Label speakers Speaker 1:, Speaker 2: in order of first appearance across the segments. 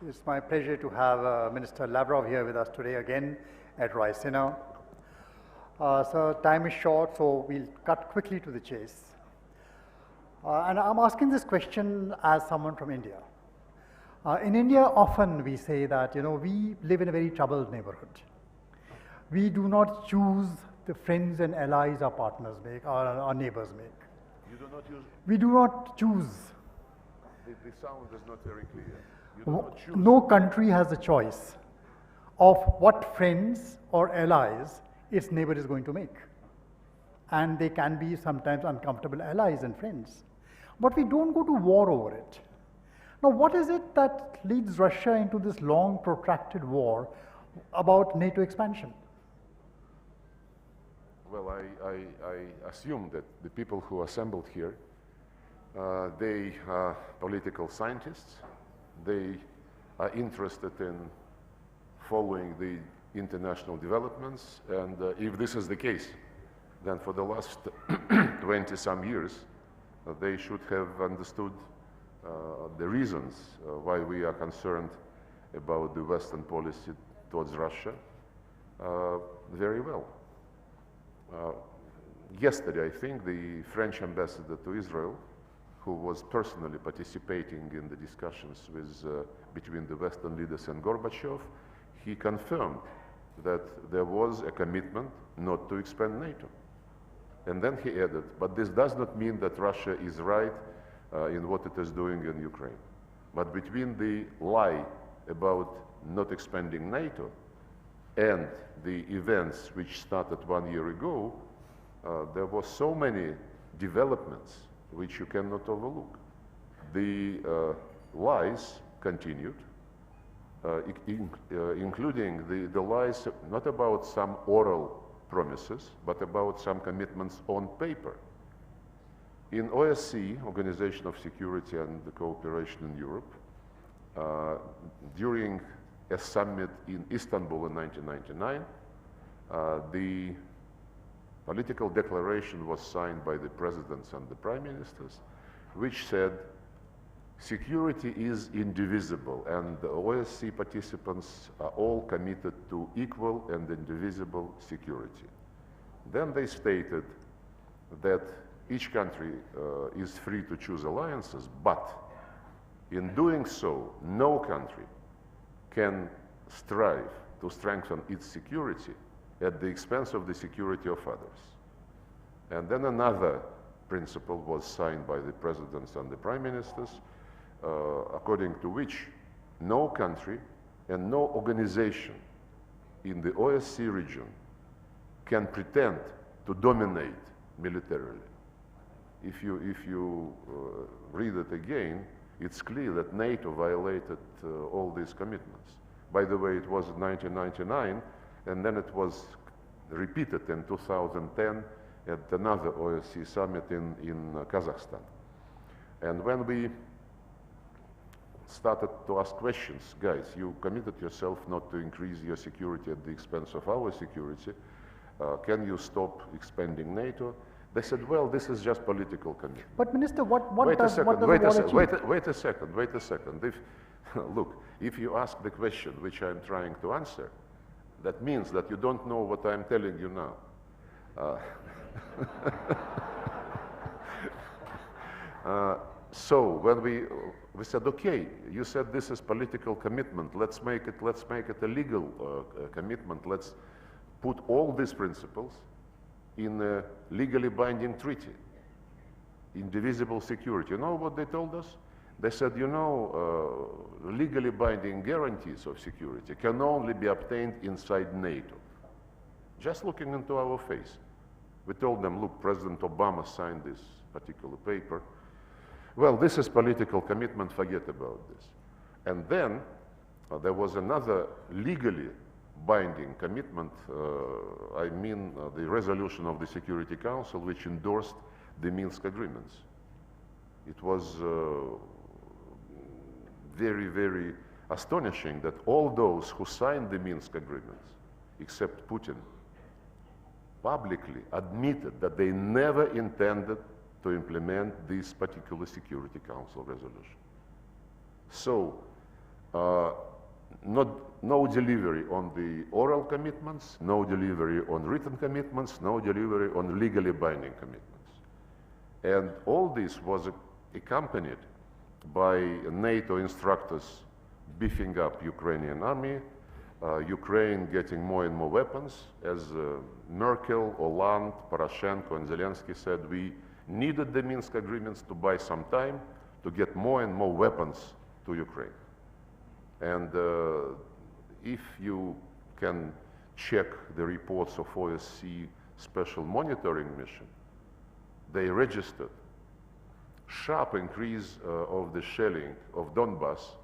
Speaker 1: It's my pleasure to have Minister Lavrov here with us today again at Raisina. So time is short, so we'll cut quickly to the chase. And I'm asking this question as someone from India. In India, often we say that, we live in a very troubled neighborhood. We do not choose the friends and allies our partners make, or our neighbors make.
Speaker 2: You do not use...
Speaker 1: We do not choose.
Speaker 2: The sound is not very clear. You do not choose.
Speaker 1: No country has the choice of what friends or allies its neighbor is going to make. And they can be sometimes uncomfortable allies and friends. But we don't go to war over it. Now, what is it that leads Russia into this long, protracted war about NATO expansion?
Speaker 2: Well, I assume that the people who assembled here, they are political scientists. They are interested in following the international developments. And if this is the case, then for the last 20-some years, they should have understood the reasons why we are concerned about the Western policy towards Russia very well. Yesterday, I think, the French ambassador to Israel, who was personally participating in the discussions between the Western leaders and Gorbachev, he confirmed that there was a commitment not to expand NATO. And then he added, but this does not mean that Russia is right in what it is doing in Ukraine. But between the lie about not expanding NATO and the events which started 1 year ago, there were so many developments which you cannot overlook. The lies continued, including the lies not about some oral promises, but about some commitments on paper. In OSCE, Organization of Security and Cooperation in Europe, during a summit in Istanbul in 1999, the political declaration was signed by the presidents and the prime ministers, which said security is indivisible, and the OSCE participants are all committed to equal and indivisible security. Then they stated that each country is free to choose alliances, but in doing so, no country can strive to strengthen its security at the expense of the security of others. And then another principle was signed by the presidents and the prime ministers, according to which no country and no organization in the OSCE region can pretend to dominate militarily. If you read it again, it's clear that NATO violated all these commitments. By the way, it was in 1999, and then it was repeated in 2010 at another OSCE summit in Kazakhstan. And when we started to ask questions, guys, you committed yourself not to increase your security at the expense of our security, can you stop expanding NATO? They said, well, this is just political commitment.
Speaker 1: But Minister, what
Speaker 2: wait
Speaker 1: does
Speaker 2: a second,
Speaker 1: the war achieve?
Speaker 2: wait a second. Look, if you ask the question which I'm trying to answer, that means that you don't know what I'm telling you now. So when we said, okay, you said this is political commitment, let's make it a legal commitment, let's put all these principles in a legally binding treaty, indivisible security. You know what they told us? They said, legally binding guarantees of security can only be obtained inside NATO. Just looking into our face. We told them, look, President Obama signed this particular paper. Well, this is political commitment, forget about this. And then there was another legally binding commitment, the resolution of the Security Council, which endorsed the Minsk agreements. It was very, very astonishing that all those who signed the Minsk agreements, except Putin, publicly admitted that they never intended to implement this particular Security Council resolution. So no delivery on the oral commitments, no delivery on written commitments, no delivery on legally binding commitments. And all this was accompanied by NATO instructors beefing up Ukrainian army, Ukraine getting more and more weapons. As Merkel, Hollande, Poroshenko, and Zelensky said, we needed the Minsk agreements to buy some time to get more and more weapons to Ukraine. And if you can check the reports of OSCE Special Monitoring Mission, they registered sharp increase of the shelling of Donbass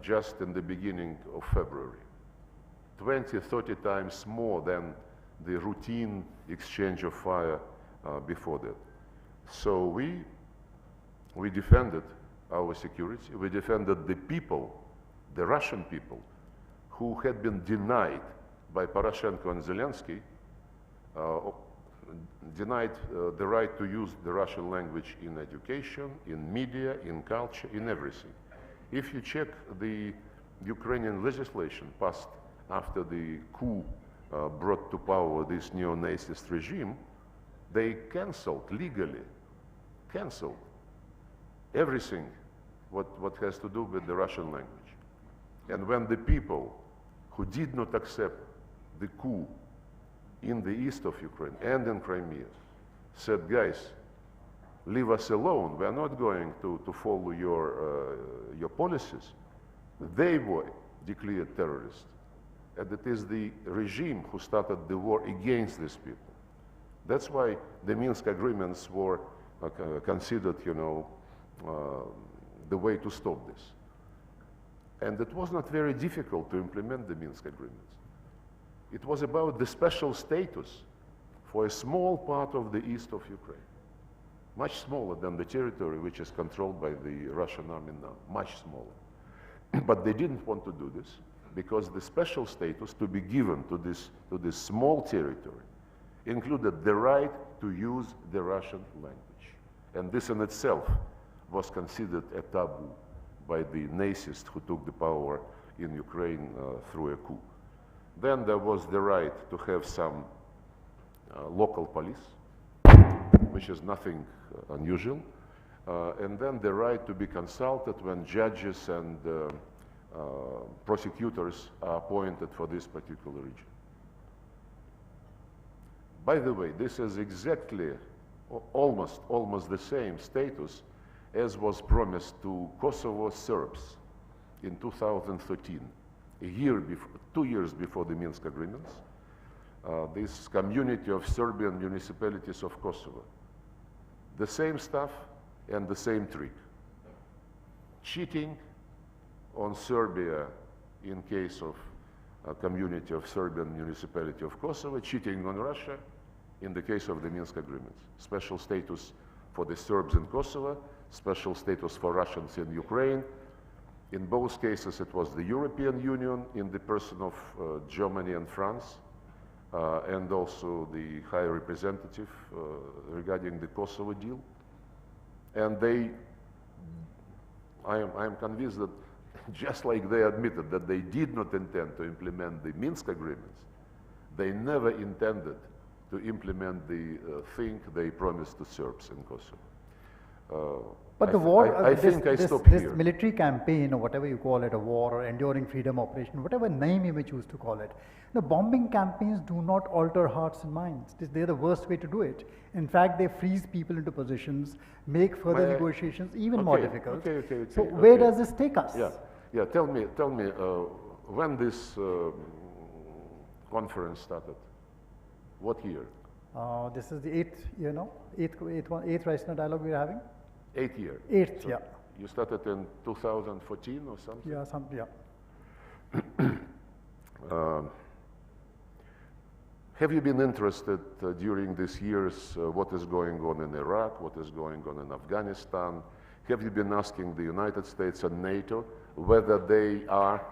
Speaker 2: just in the beginning of February. 20, 30 times more than the routine exchange of fire before that. So we defended our security, we defended the people, the Russian people, who had been denied by Poroshenko and Zelensky, denied the right to use the Russian language in education, in media, in culture, in everything. If you check the Ukrainian legislation passed after the coup brought to power this neo-Nazist regime, they legally canceled everything what has to do with the Russian language. And when the people who did not accept the coup in the east of Ukraine and in Crimea said, guys, leave us alone, we are not going to follow your policies, they were declared terrorists. And it is the regime who started the war against these people. That's why the Minsk agreements were considered, the way to stop this. And it was not very difficult to implement the Minsk agreements. It was about the special status for a small part of the east of Ukraine, much smaller than the territory which is controlled by the Russian army now, much smaller. But they didn't want to do this because the special status to be given to this small territory included the right to use the Russian language. And this in itself was considered a taboo by the Nazists who took the power in Ukraine through a coup. Then there was the right to have some local police, which is nothing unusual, and then the right to be consulted when judges and prosecutors are appointed for this particular region. By the way, this is exactly almost the same status as was promised to Kosovo Serbs in 2013, a year before, 2 years before the Minsk agreements. This community of Serbian municipalities of Kosovo. The same stuff and the same trick. Cheating on Serbia in case of a community of Serbian municipality of Kosovo, cheating on Russia in the case of the Minsk agreements. Special status for the Serbs in Kosovo, special status for Russians in Ukraine. In both cases, it was the European Union in the person of Germany and France, and also the High Representative regarding the Kosovo deal. And I am convinced that just like they admitted that they did not intend to implement the Minsk agreements, they never intended to implement the thing they promised to Serbs in Kosovo.
Speaker 1: But the war,
Speaker 2: this
Speaker 1: military campaign, or whatever you call it, a war or enduring freedom operation, whatever name you may choose to call it, the bombing campaigns do not alter hearts and minds. They're the worst way to do it. In fact, they freeze people into positions, make further negotiations even more difficult. So where does this take us?
Speaker 2: Yeah. Tell me, when this conference started? What year?
Speaker 1: This is the eighth Raisina Dialogue we're having.
Speaker 2: 8th year.
Speaker 1: Eighth,
Speaker 2: so
Speaker 1: yeah.
Speaker 2: You started in 2014 or something?
Speaker 1: Yeah,
Speaker 2: Have you been interested during these years what is going on in Iraq, what is going on in Afghanistan? Have you been asking the United States and NATO whether they are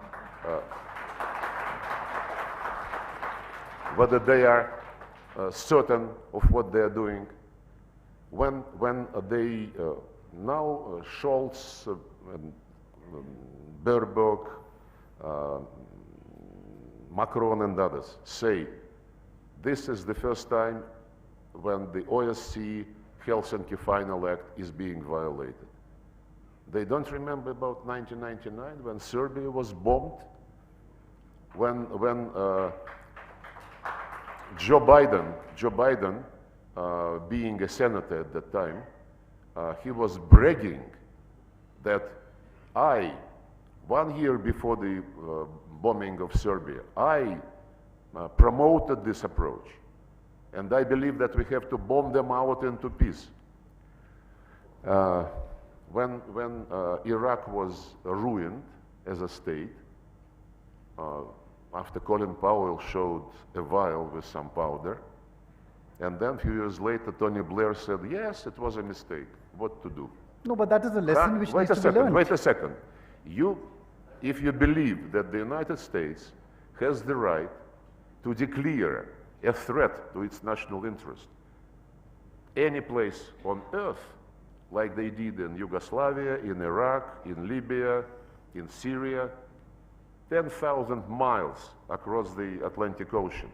Speaker 2: certain of what they are doing? When they now Scholz, Baerbock, Macron and others say this is the first time when the OSCE Helsinki Final Act is being violated. They don't remember about 1999 when Serbia was bombed, when Joe Biden, being a senator at that time, he was bragging that 1 year before the bombing of Serbia, I promoted this approach. And I believe that we have to bomb them out into peace. When Iraq was ruined as a state, after Colin Powell showed a vial with some powder, and then a few years later, Tony Blair said, yes, it was a mistake. What to do?
Speaker 1: No, but that is a lesson which needs to be learned.
Speaker 2: Wait a second. If you believe that the United States has the right to declare a threat to its national interest any place on earth, like they did in Yugoslavia, in Iraq, in Libya, in Syria, 10,000 miles across the Atlantic Ocean,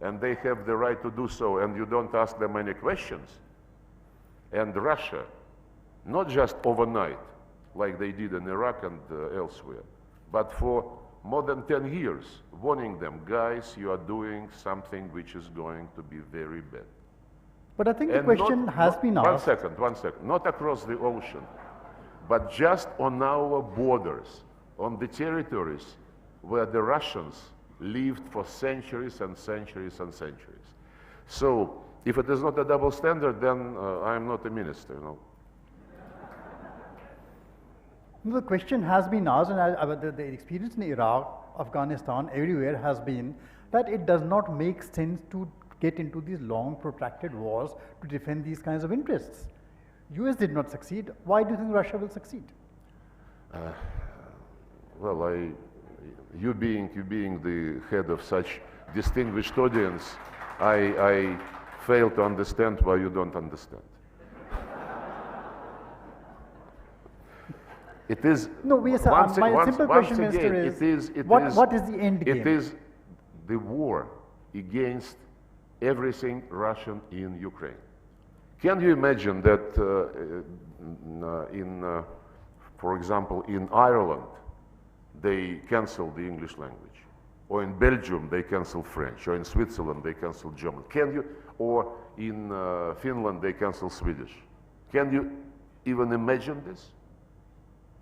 Speaker 2: and they have the right to do so, and you don't ask them any questions. And Russia, not just overnight, like they did in Iraq and elsewhere, but for more than 10 years, warning them, guys, you are doing something which is going to be very bad.
Speaker 1: But I think the question has been asked.
Speaker 2: One second. Not across the ocean, but just on our borders, on the territories where the Russians lived for centuries and centuries and centuries. So, if it is not a double standard, then I am not a minister, you know.
Speaker 1: The question has been asked, and the experience in Iraq, Afghanistan, everywhere has been that it does not make sense to get into these long protracted wars to defend these kinds of interests. US did not succeed. Why do you think Russia will succeed?
Speaker 2: Well, you being the head of such distinguished audience, I fail to understand why you don't understand. It is.
Speaker 1: No, my simple question, Minister, is what is the end game?
Speaker 2: It is the war against everything Russian in Ukraine. Can you imagine that for example, in Ireland, they canceled the English language, or in Belgium they canceled French, or in Switzerland they canceled German? Can you, or in Finland they canceled Swedish? Can you even imagine this?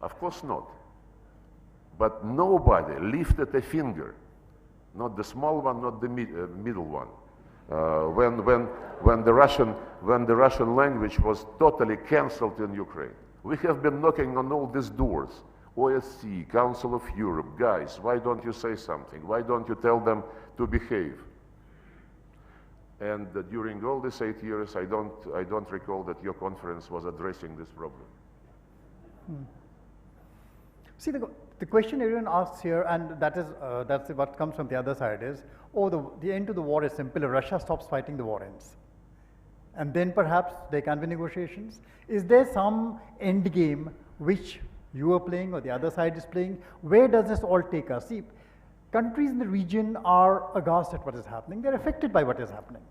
Speaker 2: Of course not. But nobody lifted a finger, not the small one, not the middle one, when the Russian language was totally cancelled in Ukraine. We have been knocking on all these doors. OSCE, Council of Europe, guys, why don't you say something? Why don't you tell them to behave? And during all these 8 years, I don't recall that your conference was addressing this problem.
Speaker 1: See, the question everyone asks here, and that's what comes from the other side is, oh, the end to the war is simple. If Russia stops fighting, the war ends. And then perhaps there can be negotiations. Is there some end game which you are playing or the other side is playing? Where does this all take us? See, countries in the region are aghast at what is happening. They're affected by what is happening.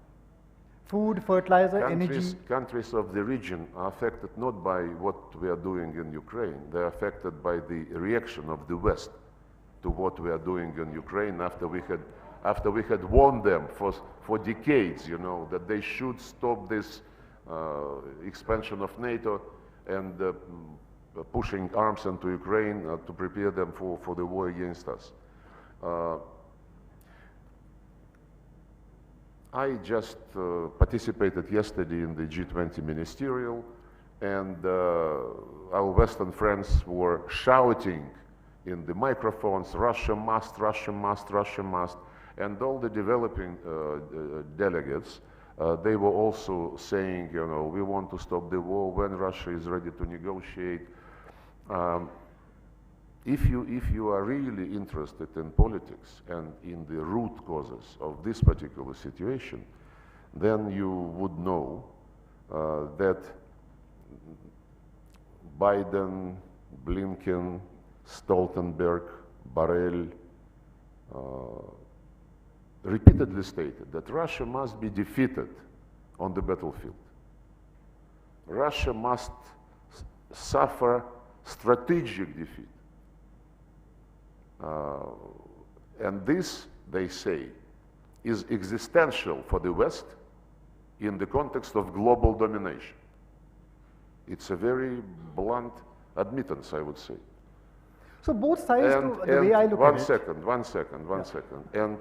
Speaker 1: Food, fertilizer, energy.
Speaker 2: Countries of the region are affected not by what we are doing in Ukraine. They're affected by the reaction of the West to what we are doing in Ukraine after we had warned them for decades, you know, that they should stop this expansion of NATO and pushing arms into Ukraine to prepare them for the war against us. I just participated yesterday in the G20 ministerial, and our Western friends were shouting in the microphones, Russia must, Russia must, Russia must, and all the developing delegates, they were also saying, you know, we want to stop the war when Russia is ready to negotiate. If you are really interested in politics and in the root causes of this particular situation, then you would know that Biden, Blinken, Stoltenberg, Borrell repeatedly stated that Russia must be defeated on the battlefield. Russia must suffer strategic defeat. And this, they say, is existential for the West in the context of global domination. It's a very blunt admittance, I would say.
Speaker 1: So both sides, the way I look at it.
Speaker 2: One second. And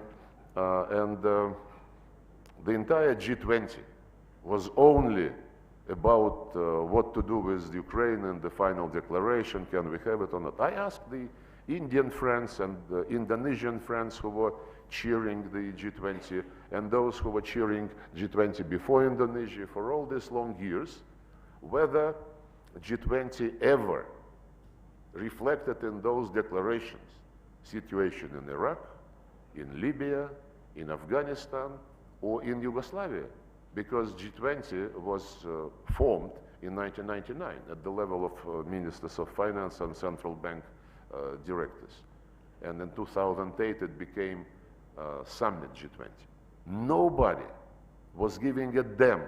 Speaker 2: the entire G20 was only about what to do with Ukraine and the final declaration, can we have it or not. I asked the Indian friends and the Indonesian friends who were cheering the G20 and those who were cheering G20 before Indonesia for all these long years, whether G20 ever reflected in those declarations situation in Iraq, in Libya, in Afghanistan, or in Yugoslavia, because G20 was formed in 1999 at the level of ministers of finance and central bank directors. And in 2008 it became Summit G20. Nobody was giving a damn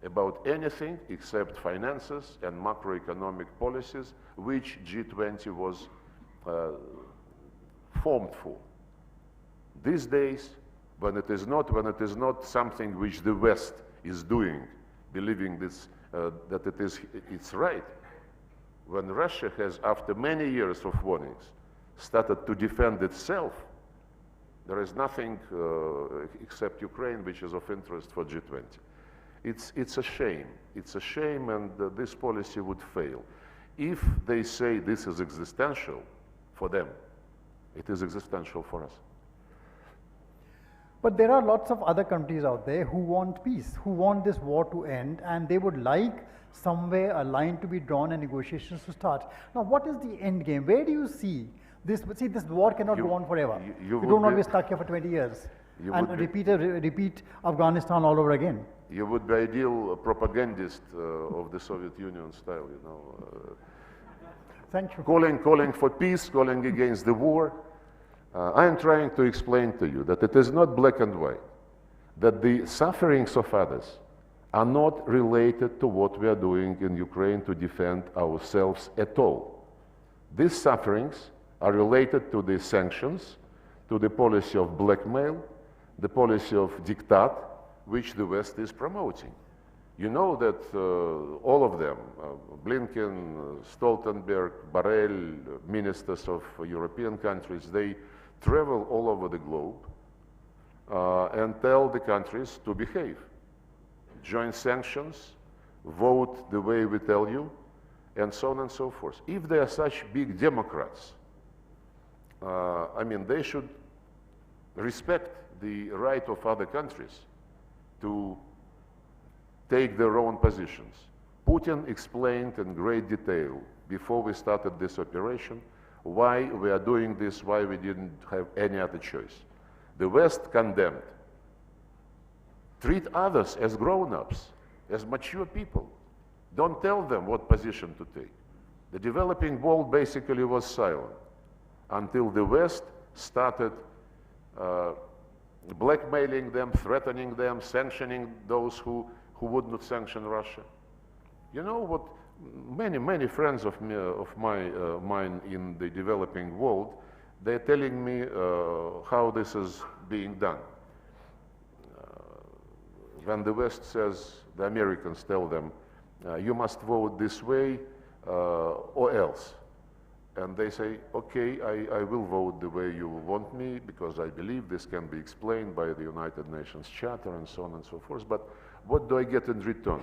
Speaker 2: about anything except finances and macroeconomic policies, which G20 was formed for. These days, when it is not something which the West is doing, believing this, that it's right, when Russia has, after many years of warnings, started to defend itself, there is nothing except Ukraine which is of interest for G20. It's a shame. It's a shame, and this policy would fail. If they say this is existential for them, it is existential for us.
Speaker 1: But there are lots of other countries out there who want peace, who want this war to end, and they would like somewhere a line to be drawn and negotiations to start. Now, what is the end game? Where do you see this? See, this war cannot go on forever. We don't want to be stuck here for 20 years and repeat Afghanistan all over again.
Speaker 2: You would be ideal propagandist of the Soviet Union style, you know.
Speaker 1: Thank you.
Speaker 2: Calling for peace, calling against the war. I am trying to explain to you that it is not black and white, that the sufferings of others are not related to what we are doing in Ukraine to defend ourselves at all. These sufferings are related to the sanctions, to the policy of blackmail, the policy of diktat, which the West is promoting. You know that all of them, Blinken, Stoltenberg, Borrell, ministers of European countries, they travel all over the globe and tell the countries to behave. Join sanctions, vote the way we tell you, and so on and so forth. If they are such big democrats, I mean, they should respect the right of other countries to take their own positions. Putin explained in great detail before we started this operation why we are doing this, why we didn't have any other choice. The West condemned. Treat others as grown-ups, as mature people. Don't tell them what position to take. The developing world basically was silent until the West started blackmailing them, threatening them, sanctioning those who would not sanction Russia. You know what? Many friends of mine in the developing world, they're telling me how this is being done. When the West says, the Americans tell them, you must vote this way or else. And they say, okay, I will vote the way you want me because I believe this can be explained by the United Nations Charter and so on and so forth, but what do I get in return?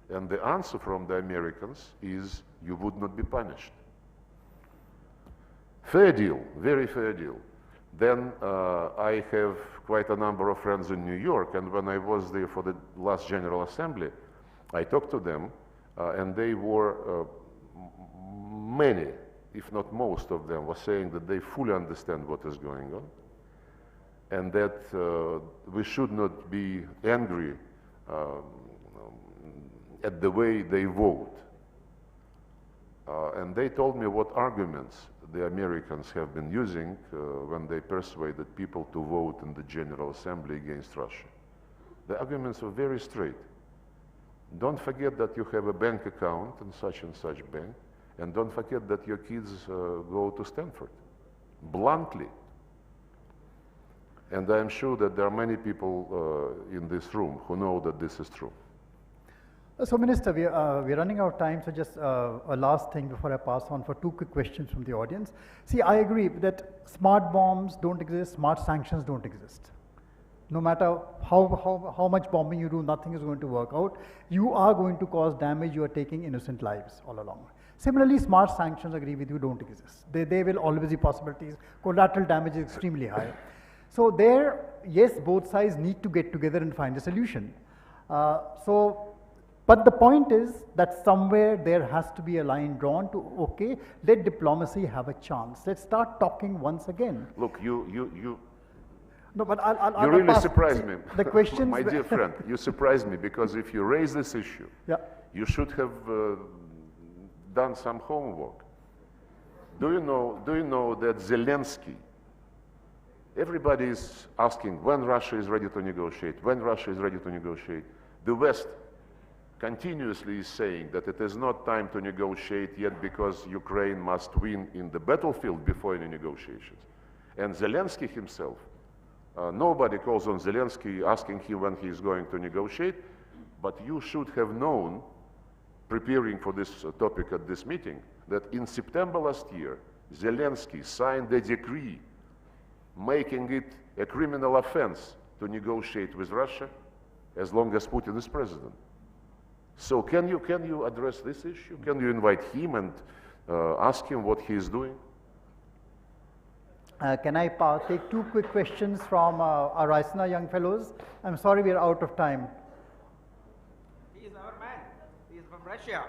Speaker 2: And the answer from the Americans is, you would not be punished. Fair deal, very fair deal. Then I have quite a number of friends in New York, and when I was there for the last General Assembly, I talked to them, and they were, many, if not most of them, were saying that they fully understand what is going on, and that we should not be angry at the way they vote. And they told me what arguments the Americans have been using when they persuaded people to vote in the General Assembly against Russia. The arguments were very straight. Don't forget that you have a bank account in such and such bank, and don't forget that your kids go to Stanford. Bluntly. And I'm sure that there are many people in this room who know that this is true.
Speaker 1: So, Minister, we're running out of time, so just a last thing before I pass on for two quick questions from the audience. See, I agree that smart bombs don't exist, smart sanctions don't exist. No matter how much bombing you do, nothing is going to work out. You are going to cause damage, you are taking innocent lives all along. Similarly, smart sanctions, I agree with you, don't exist. They will always be possibilities. Collateral damage is extremely high. So there, yes, both sides need to get together and find a solution. But the point is that somewhere there has to be a line drawn to, okay, let diplomacy have a chance. Let's start talking once again.
Speaker 2: Look, you
Speaker 1: No, but I'll
Speaker 2: really
Speaker 1: pass.
Speaker 2: surprised me.
Speaker 1: The questions,
Speaker 2: My dear friend, you surprised me because if you raise this issue,
Speaker 1: yeah.
Speaker 2: you should have done some homework. Do you know that Zelensky, everybody is asking when Russia is ready to negotiate, when Russia is ready to negotiate. The West continuously is saying that it is not time to negotiate yet because Ukraine must win in the battlefield before any negotiations. And Zelensky himself, nobody calls on Zelensky asking him when he is going to negotiate, but you should have known, preparing for this topic at this meeting, that in September last year, Zelensky signed a decree making it a criminal offense to negotiate with Russia as long as Putin is president. So can you address this issue? Can you invite him and ask him what he is doing?
Speaker 1: Can I take two quick questions from our Raisina young fellows? I'm sorry, we are out of time.
Speaker 3: He is our man. He is from Russia.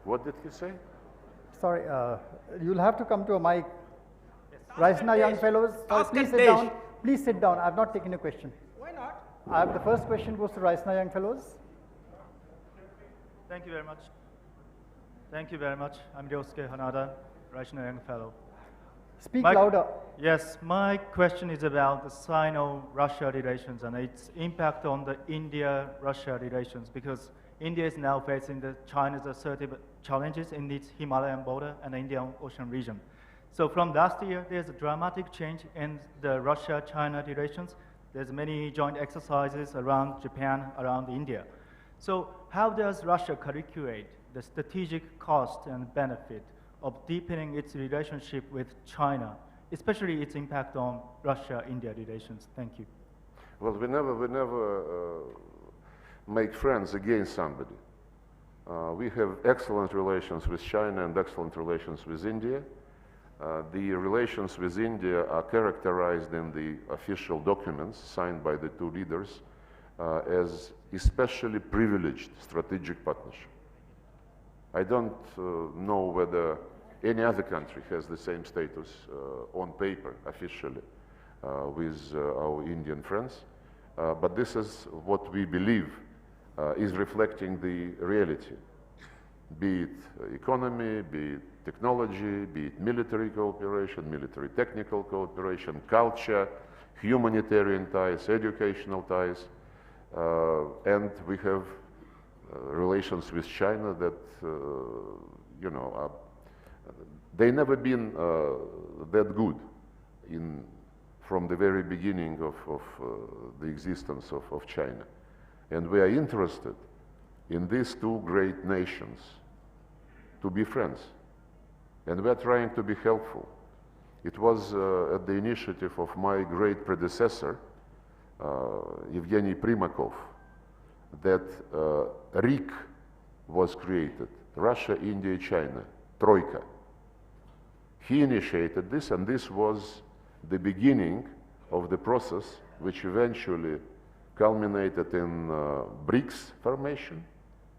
Speaker 2: What did he say?
Speaker 1: Sorry, you'll have to come to a mic.
Speaker 3: Yes.
Speaker 1: Raisina young fellows, sorry, please sit down. Please sit down. I've not taken a question.
Speaker 3: Why not?
Speaker 1: The first question goes to Raisina young fellows.
Speaker 4: Thank you very much. Thank you very much. I'm Ryosuke Hanada, Raisina Young Fellow.
Speaker 1: Speak louder.
Speaker 4: Yes, my question is about the Sino-Russia relations and its impact on the India-Russia relations, because India is now facing China's assertive challenges in its Himalayan border and the Indian Ocean region. So from last year, there's a dramatic change in the Russia-China relations. There's many joint exercises around Japan, around India. So how does Russia calculate the strategic cost and benefit of deepening its relationship with China, especially its impact on Russia-India relations? Thank you.
Speaker 2: Well, we never make friends against somebody. We have excellent relations with China and excellent relations with India. The relations with India are characterized in the official documents signed by the two leaders as especially privileged strategic partnership. I don't know whether any other country has the same status on paper officially with our Indian friends, but this is what we believe is reflecting the reality, be it economy, be it technology, be it military cooperation, military technical cooperation, culture, humanitarian ties, educational ties, and we have relations with China that, you know, they never been that good from the very beginning of the existence of China. And we are interested in these two great nations to be friends. And we are trying to be helpful. It was at the initiative of my great predecessor, Evgeny Primakov, that RIC was created, Russia, India, China, Troika. He initiated this, and this was the beginning of the process which eventually culminated in BRICS formation,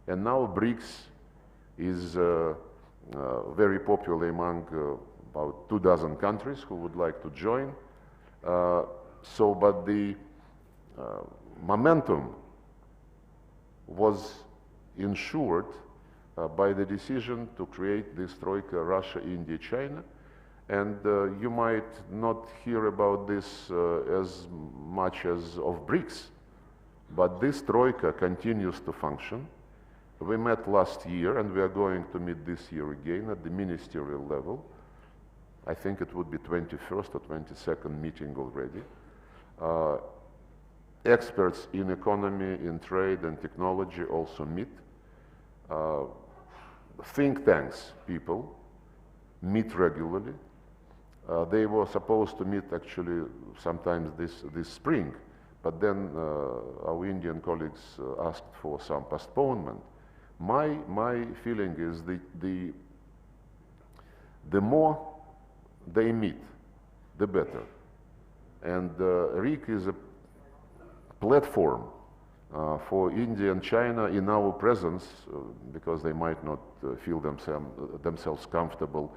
Speaker 2: and now BRICS is very popular among about 24 countries who would like to join. But the momentum was ensured by the decision to create this troika, Russia, India, China. And you might not hear about this as much as of BRICS, but this troika continues to function. We met last year, and we are going to meet this year again at the ministerial level. I think it would be 21st or 22nd meeting already. Experts in economy, in trade and technology also meet. Think tanks people meet regularly. They were supposed to meet actually sometimes this spring, but then our Indian colleagues asked for some postponement. My feeling is the more they meet, the better. And RIC is a platform for India and China in our presence, because they might not feel themselves comfortable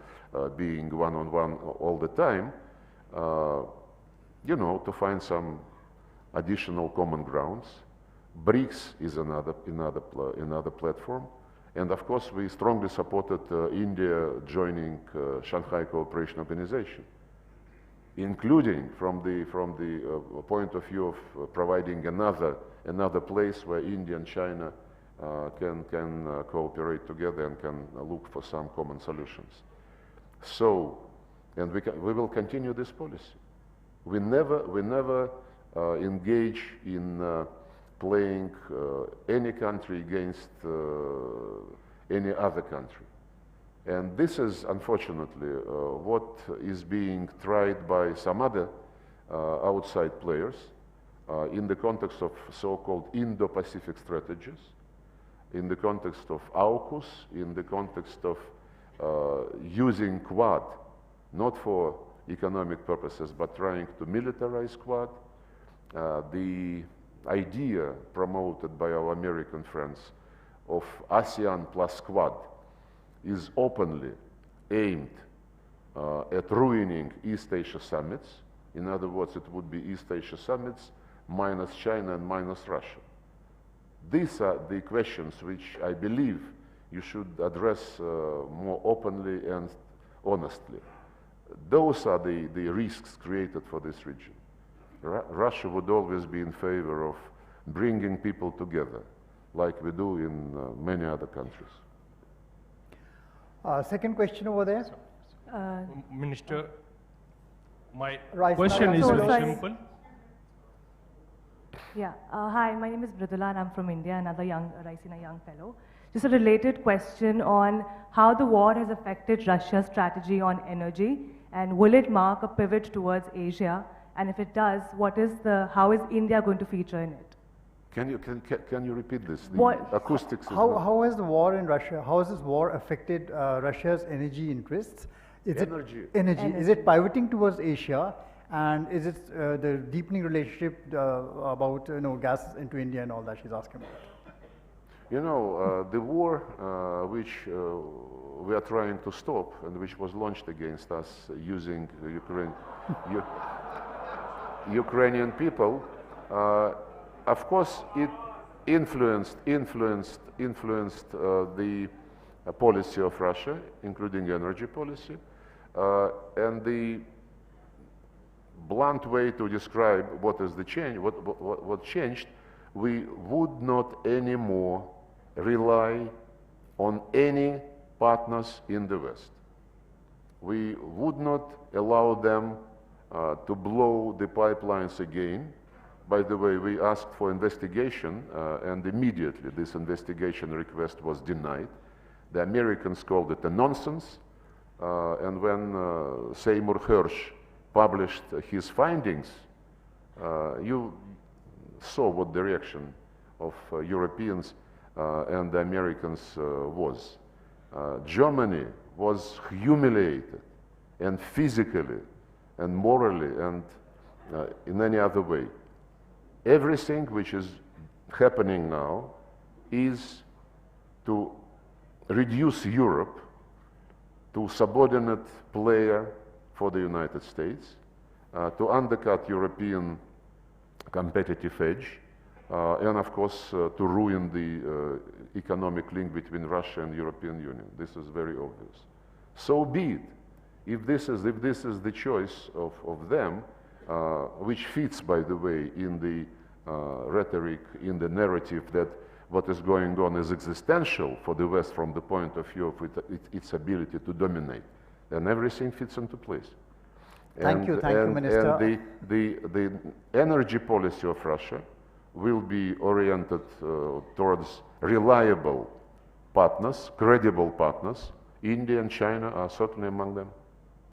Speaker 2: being one-on-one all the time, you know, to find some additional common grounds. BRICS is another platform. And of course, we strongly supported India joining Shanghai Cooperation Organization, including from the point of view of providing another place where India and China can cooperate together and can look for some common solutions. So, and we will continue this policy. We never engage in playing any country against any other country. And this is, unfortunately, what is being tried by some other outside players in the context of so-called Indo-Pacific strategies, in the context of AUKUS, in the context of using Quad, not for economic purposes, but trying to militarize Quad. The idea promoted by our American friends of ASEAN plus Quad is openly aimed at ruining East Asia summits. In other words, it would be East Asia summits minus China and minus Russia. These are the questions which I believe you should address more openly and honestly. Those are the risks created for this region. Russia would always be in favor of bringing people together, like we do in many other countries.
Speaker 1: Second question over there.
Speaker 5: Minister, my
Speaker 1: Raisina,
Speaker 5: question is very simple.
Speaker 6: Yeah. Hi, my name is Mridula and I'm from India, another Raisina young fellow. Just a related question on how the war has affected Russia's strategy on energy, and will it mark a pivot towards Asia? And if it does, how is India going to feature in it?
Speaker 2: Can you repeat this? The
Speaker 6: What,
Speaker 2: acoustics.
Speaker 1: How has the war in Russia, how has this war affected Russia's energy interests?
Speaker 2: Energy.
Speaker 1: Energy. Is it pivoting towards Asia? And is it the deepening relationship about gas into India and all that she's asking about?
Speaker 2: You know, the war which we are trying to stop and which was launched against us using Ukrainian people, of course, it influenced the policy of Russia, including energy policy, and the blunt way to describe what is the change, what changed, we would not anymore rely on any partners in the West. We would not allow them to blow the pipelines again. By the way, we asked for investigation, and immediately this investigation request was denied. The Americans called it a nonsense, and when Seymour Hersh published his findings, you saw what the reaction of Europeans and the Americans was. Germany was humiliated, and physically, and morally, and in any other way. Everything which is happening now is to reduce Europe to subordinate player for the United States, to undercut European competitive edge, and of course to ruin the economic link between Russia and European Union. This is very obvious. So be it. If this is the choice of them, which fits, by the way, in the rhetoric, in the narrative that what is going on is existential for the West from the point of view of its ability to dominate, then everything fits into place.
Speaker 1: Thank you, Minister.
Speaker 2: And the energy policy of Russia will be oriented towards reliable partners, credible partners. India and China are certainly among them.